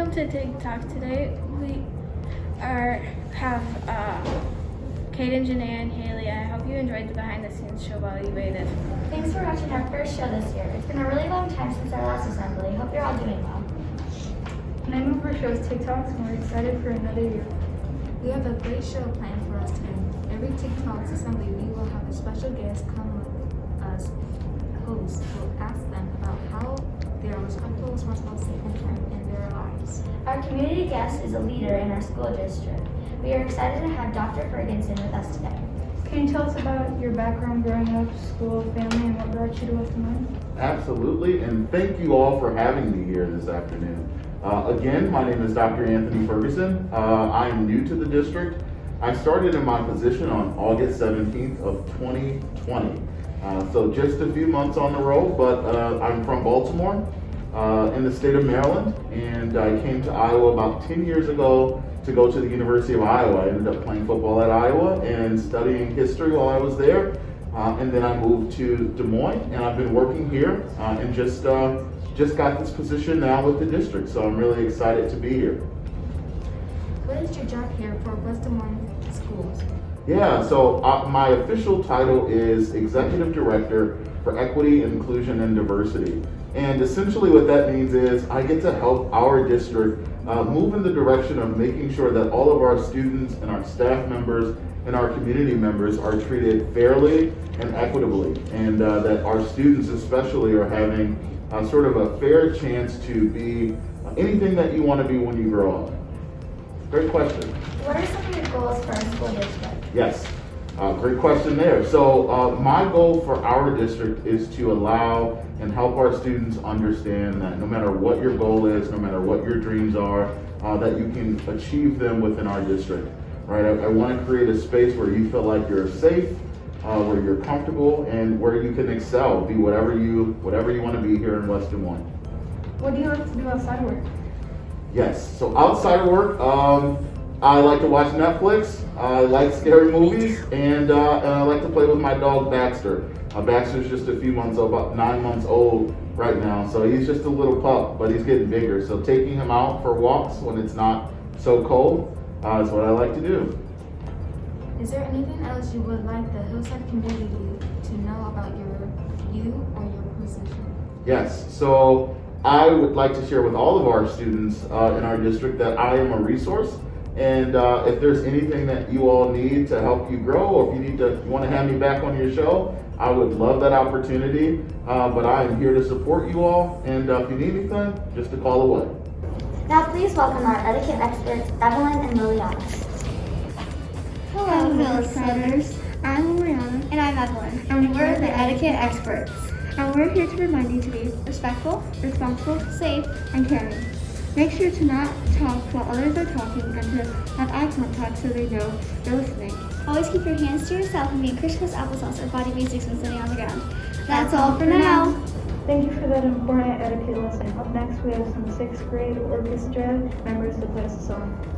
Welcome to TikTok. Today we have Kaden, Janae, and Haley. I hope you enjoyed the behind the scenes show while you waited. Thanks for watching our first show this year. It's been a really long time since our last assembly. Hope you're all doing well. The name of our show is TikToks, and we're excited for another year. We have a great show planned for us today. Every TikToks assembly, we will have a special guest come with us, hosts. We'll ask them about how they are respectful, responsible, safe, and caring in their lives. Our community guest is a leader in our school district. We are excited to have Dr. Ferguson with us today. Can you tell us about your background growing up, school, family, and what brought you to West Des Moines? Absolutely, and thank you all for having me here this afternoon. Again, my name is Dr. Anthony Ferguson. I am new to the district. I started in my position on August 17th of 2020. So just a few months on the road, but I'm from Baltimore in the state of Maryland, and I came to Iowa about 10 years ago to go to the University of Iowa. I ended up playing football at Iowa and studying history while I was there. And then I moved to Des Moines, and I've been working here and just got this position now with the district. So I'm really excited to be here. What is your job here for West Des Moines Schools? Yeah, so my official title is Executive Director for Equity, Inclusion, and Diversity. And essentially what that means is I get to help our district move in the direction of making sure that all of our students and our staff members and our community members are treated fairly and equitably, and that our students especially are having sort of a fair chance to be anything that you want to be when you grow up. Great question. What are some of your goals for our school district? Yes, great question there. So my goal for our district is to allow and help our students understand that no matter what your goal is, no matter what your dreams are, that you can achieve them within our district. Right? I want to create a space where you feel like you're safe, where you're comfortable, and where you can excel, be whatever you want to be here in West Des Moines. What do you like to do outside of work? Yes, so outside of work, I like to watch Netflix, I like scary movies, and I like to play with my dog Baxter. Baxter's just a few months old, about 9 months old right now, so he's just a little pup, but he's getting bigger. So taking him out for walks when it's not so cold is what I like to do. Is there anything else you would like the Hillside community to know about you or your position? Yes, so I would like to share with all of our students in our district that I am a resource. And if there's anything that you all need to help you grow, or if you want to have me back on your show, I would love that opportunity. But I am here to support you all. And if you need anything, just a call away. Now please welcome our etiquette experts, Evelyn and Liliana. Hello, Hillsiders. I'm Liliana. And I'm Evelyn. And we're the etiquette experts. And we're here to remind you to be respectful, responsible, safe, and caring. Make sure to not talk while others are talking and to have eye contact so they know you're listening. Always keep your hands to yourself and be crisscross applesauce or body basics when sitting on the ground. That's all for now. Thank you for that important etiquette lesson. Up next, we have some 6th grade orchestra members to play us a song.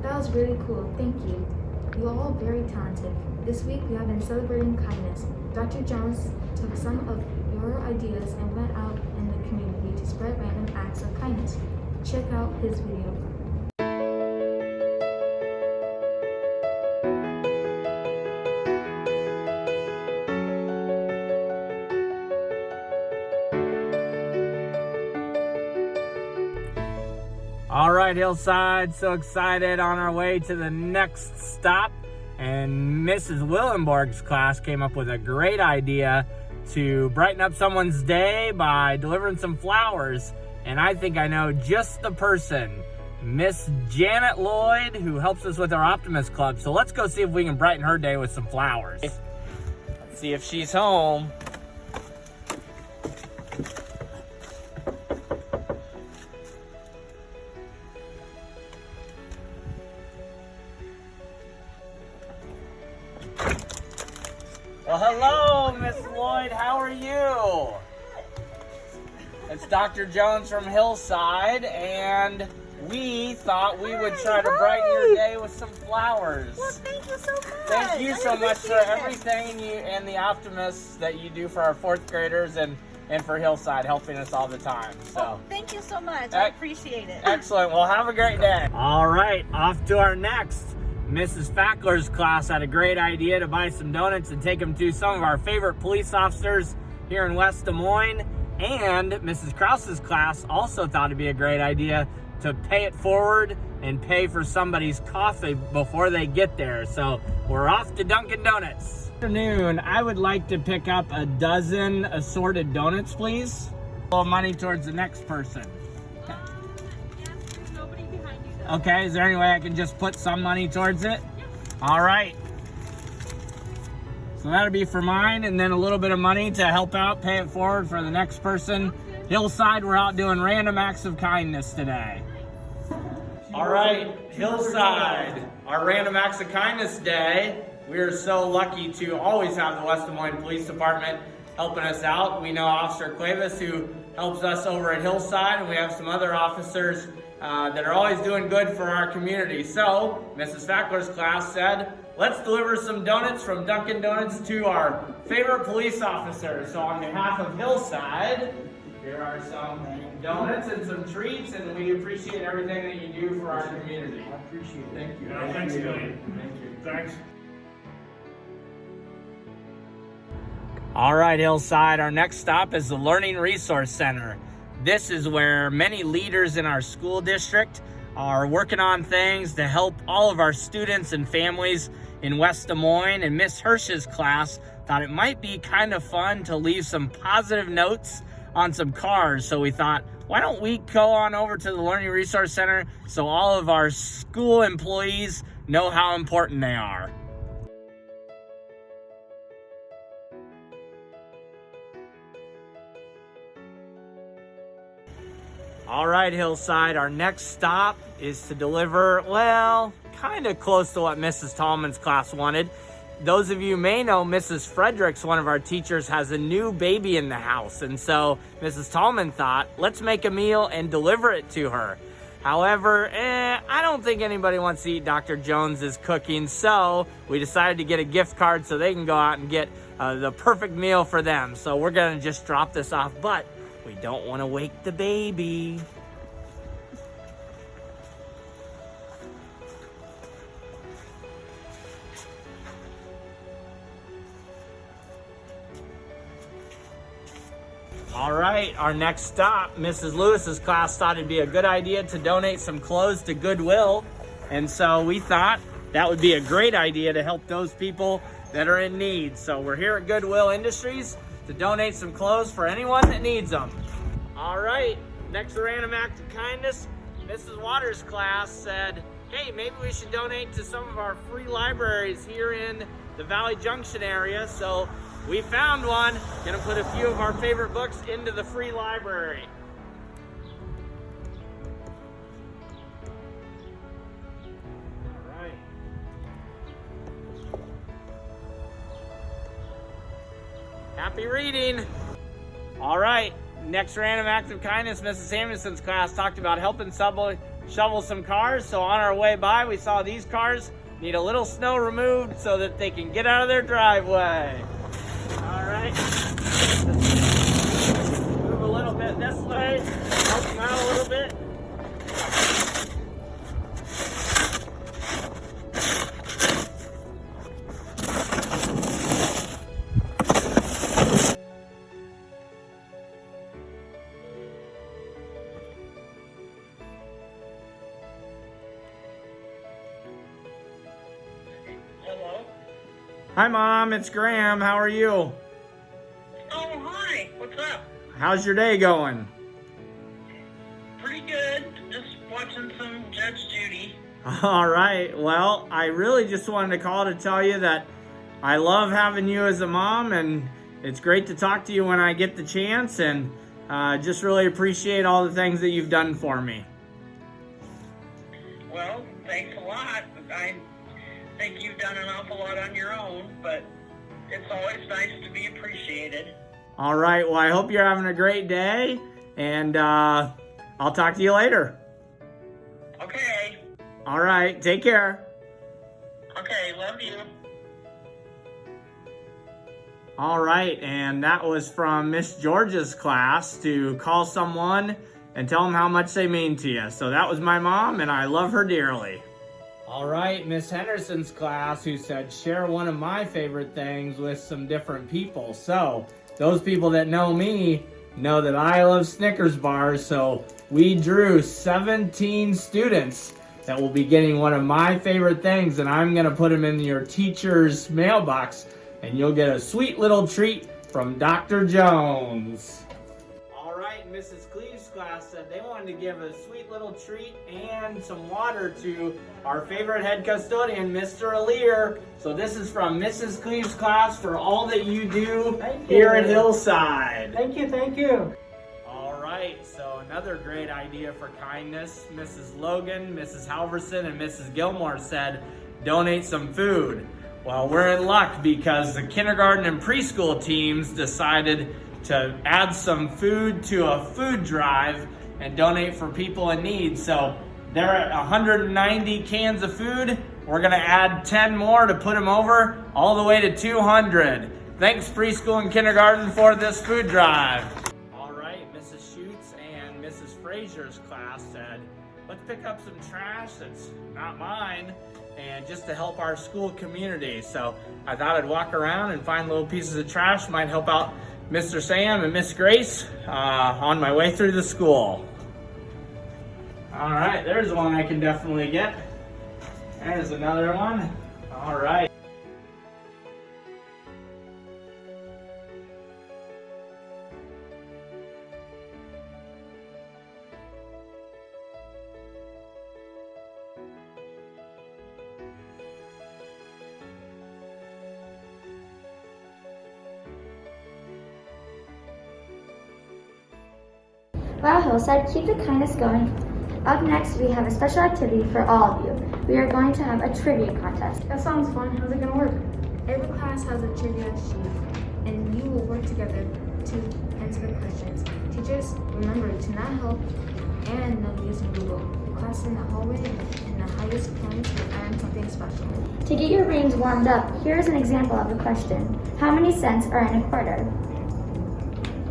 That was really cool. Thank you. You are all very talented. This week we have been celebrating kindness. Dr. Jones took some of your ideas and went out in the community to spread random acts of kindness. Check out his video. All right, Hillside, so excited on our way to the next stop. And Mrs. Willenborg's class came up with a great idea to brighten up someone's day by delivering some flowers. And I think I know just the person, Miss Janet Lloyd, who helps us with our Optimist Club. So let's go see if we can brighten her day with some flowers. Let's see if she's home. Well, hello, Miss Lloyd. How are you? It's Dr. Jones from Hillside, and we thought we would try to brighten your day with some flowers. Well, thank you so much. Thank you so much for everything you and the optimists that you do for our fourth graders and for Hillside, helping us all the time. So, Thank you so much. I appreciate it. excellent. Well, have a great day. All right, off to our next. Mrs. Fackler's class had a great idea to buy some donuts and take them to some of our favorite police officers here in West Des Moines. And Mrs. Krause's class also thought it'd be a great idea to pay it forward and pay for somebody's coffee before they get there. So we're off to Dunkin' Donuts. Good afternoon. I would like to pick up a dozen assorted donuts, please. A little money towards the next person. Okay, is there any way I can just put some money towards it? All right. So that'll be for mine, and then a little bit of money to help out, pay it forward for the next person. Hillside, we're out doing random acts of kindness today. All right, Hillside, our random acts of kindness day. We are so lucky to always have the West Des Moines Police Department helping us out. We know Officer Cuevas, who helps us over at Hillside, and we have some other officers that are always doing good for our community. So, Mrs. Fackler's class said, let's deliver some donuts from Dunkin' Donuts to our favorite police officers. So on behalf of Hillside, here are some donuts and some treats, and we appreciate everything that you do for our community. I appreciate it. Thank you. Thanks, Billy. Thank you. Thanks. All right, Hillside, our next stop is the Learning Resource Center. This is where many leaders in our school district are working on things to help all of our students and families in West Des Moines. And Miss Hirsch's class thought it might be kind of fun to leave some positive notes on some cars. So we thought, why don't we go on over to the Learning Resource Center so all of our school employees know how important they are. All right, Hillside, our next stop is to deliver, well, kind of close to what Mrs. Tallman's class wanted. Those of you may know Mrs. Fredericks, one of our teachers, has a new baby in the house. And so Mrs. Tallman thought, let's make a meal and deliver it to her. However, I don't think anybody wants to eat Dr. Jones's cooking. So we decided to get a gift card so they can go out and get the perfect meal for them. So we're going to just drop this off, but we don't want to wake the baby. All right, our next stop, Mrs. Lewis's class thought it'd be a good idea to donate some clothes to Goodwill. And so we thought that would be a great idea to help those people that are in need. So we're here at Goodwill Industries to donate some clothes for anyone that needs them. All right, next random act of kindness, Mrs. Waters' class said, hey, maybe we should donate to some of our free libraries here in the Valley Junction area. So we found one, gonna put a few of our favorite books into the free library. All right. Happy reading. All right, next random act of kindness, Mrs. Samuelson's class talked about helping shovel some cars. So on our way by, we saw these cars need a little snow removed so that they can get out of their driveway. All right. Move a little bit this way, help them out a little bit. Hello? Hi, Mom. It's Graham. How are you? Oh, hi. What's up? How's your day going? Pretty good. Just watching some Judge Judy. All right. Well, I really just wanted to call to tell you that I love having you as a mom, and it's great to talk to you when I get the chance, and just really appreciate all the things that you've done for me. Well, thanks a lot. I think you've done an awful lot on your own, but it's always nice to be appreciated. All right. Well, I hope you're having a great day, and I'll talk to you later. Okay. All right. Take care. Okay, love you. All right. And that was from Miss George's class, to call someone and tell them how much they mean to you. So that was my mom, and I love her dearly. All right, Miss Henderson's class, who said share one of my favorite things with some different people. So those people that know me know that I love Snickers bars. So we drew 17 students that will be getting one of my favorite things, and I'm gonna put them in your teacher's mailbox, and you'll get a sweet little treat from Dr. Jones. All right, Mrs. Cleve's class said they wanted to give a sweet little treat and some water to our favorite head custodian, Mr. Alear. So this is from Mrs. Cleve's class for all that you do here at Hillside. Thank you, thank you. All right, so another great idea for kindness. Mrs. Logan, Mrs. Halverson, and Mrs. Gilmore said donate some food. Well, we're in luck because the kindergarten and preschool teams decided to add some food to a food drive and donate for people in need. So they're at 190 cans of food. We're gonna add 10 more to put them over all the way to 200. Thanks preschool and kindergarten for this food drive. All right, Mrs. Schutz and Mrs. Frazier's class said, let's pick up some trash that's not mine, and just to help our school community. So I thought I'd walk around and find little pieces of trash, might help out Mr. Sam and Miss Grace on my way through the school. All right, there's one I can definitely get. There's another one. All right. Wow, Hillside, keep the kindness going. Up next, we have a special activity for all of you. We are going to have a trivia contest. That sounds fun. How's it gonna work? Every class has a trivia sheet, and you will work together to answer the questions. Teachers, remember to not help and no using Google. The class in the hallway and the highest points will earn something special. To get your brains warmed up, here is an example of a question. How many cents are in a quarter?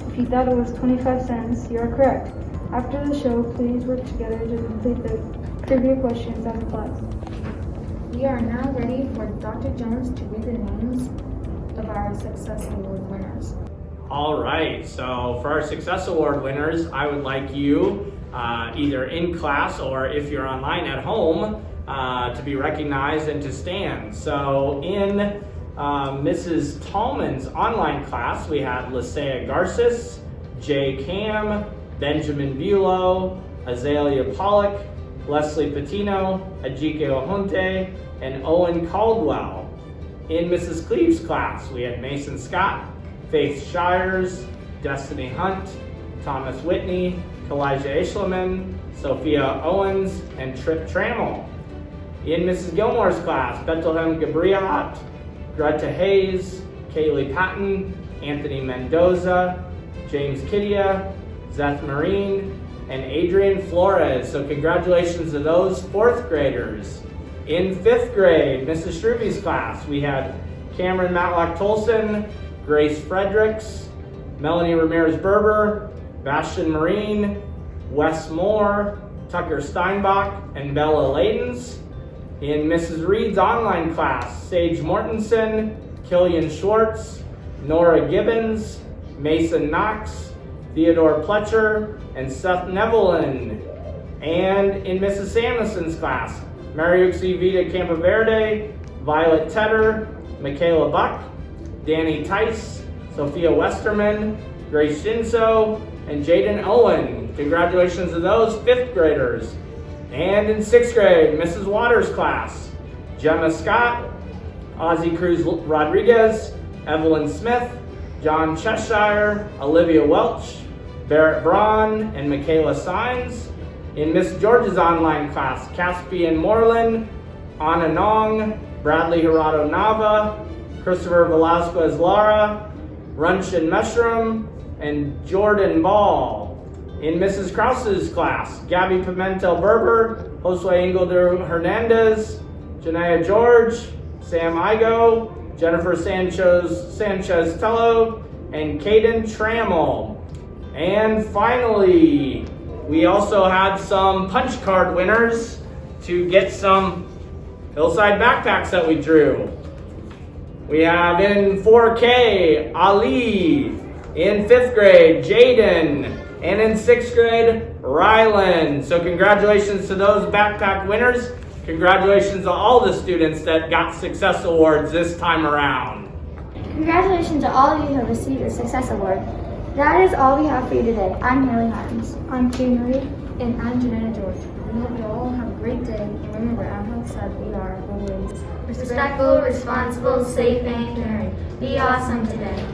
If you thought it was 25 cents, you are correct. After the show, please work together to complete the trivia questions as a class. We are now ready for Dr. Jones to read the names of our Success Award winners. All right, so for our Success Award winners, I would like you, either in class or if you're online at home, to be recognized and to stand. So in Mrs. Tallman's online class, we had Lisea Garces, Jay Cam, Benjamin Bulow, Azalea Pollock, Leslie Patino, Ajike Ohunte, and Owen Caldwell. In Mrs. Cleve's class, we had Mason Scott, Faith Shires, Destiny Hunt, Thomas Whitney, Kalijah Ishleman, Sophia Owens, and Trip Trammell. In Mrs. Gilmore's class, Bethlehem Gabrielot, Greta Hayes, Kaylee Patton, Anthony Mendoza, James Kittia, Zeth Marine, and Adrian Flores. So congratulations to those fourth graders. In 5th grade, Mrs. Struby's class, we had Cameron Matlock-Tolson, Grace Fredericks, Melanie Ramirez-Berber, Bastion Marine, Wes Moore, Tucker Steinbach, and Bella Ladens. In Mrs. Reed's online class, Sage Mortensen, Killian Schwartz, Nora Gibbons, Mason Knox, Theodore Pletcher, and Seth Nevelin. And in Mrs. Samuelson's class, Mariuxi Vita Campaverde, Violet Tedder, Michaela Buck, Danny Tice, Sophia Westerman, Grace Shinso, and Jaden Owen. Congratulations to those 5th graders. And in 6th grade, Mrs. Waters' class, Gemma Scott, Ozzie Cruz Rodriguez, Evelyn Smith, John Cheshire, Olivia Welch, Barrett Braun, and Michaela Sines. In Miss George's online class, Caspian Moreland, Anna Nong, Bradley Hirado Nava, Christopher Velasquez Lara, Runchin Meshram, and Jordan Ball. In Mrs. Krause's class, Gabby Pimentel Berber, Josue Ingledur Hernandez, Janaya George, Sam Igo, Jennifer Sanchez Tello, and Caden Trammell. And finally, we also had some punch card winners to get some Hillside backpacks that we drew. We have in 4K, Ali. In 5th grade, Jaden. And in 6th grade, Rylan. So congratulations to those backpack winners. Congratulations to all the students that got Success Awards this time around. Congratulations to all of you who have received the Success Award. That is all we have for you today. I'm Haley Harms. I'm Jane Reed. And I'm Janetta George. We hope you all have a great day. And remember, at Hillside, we are always Respectful, responsible, safe, and caring. Be awesome today.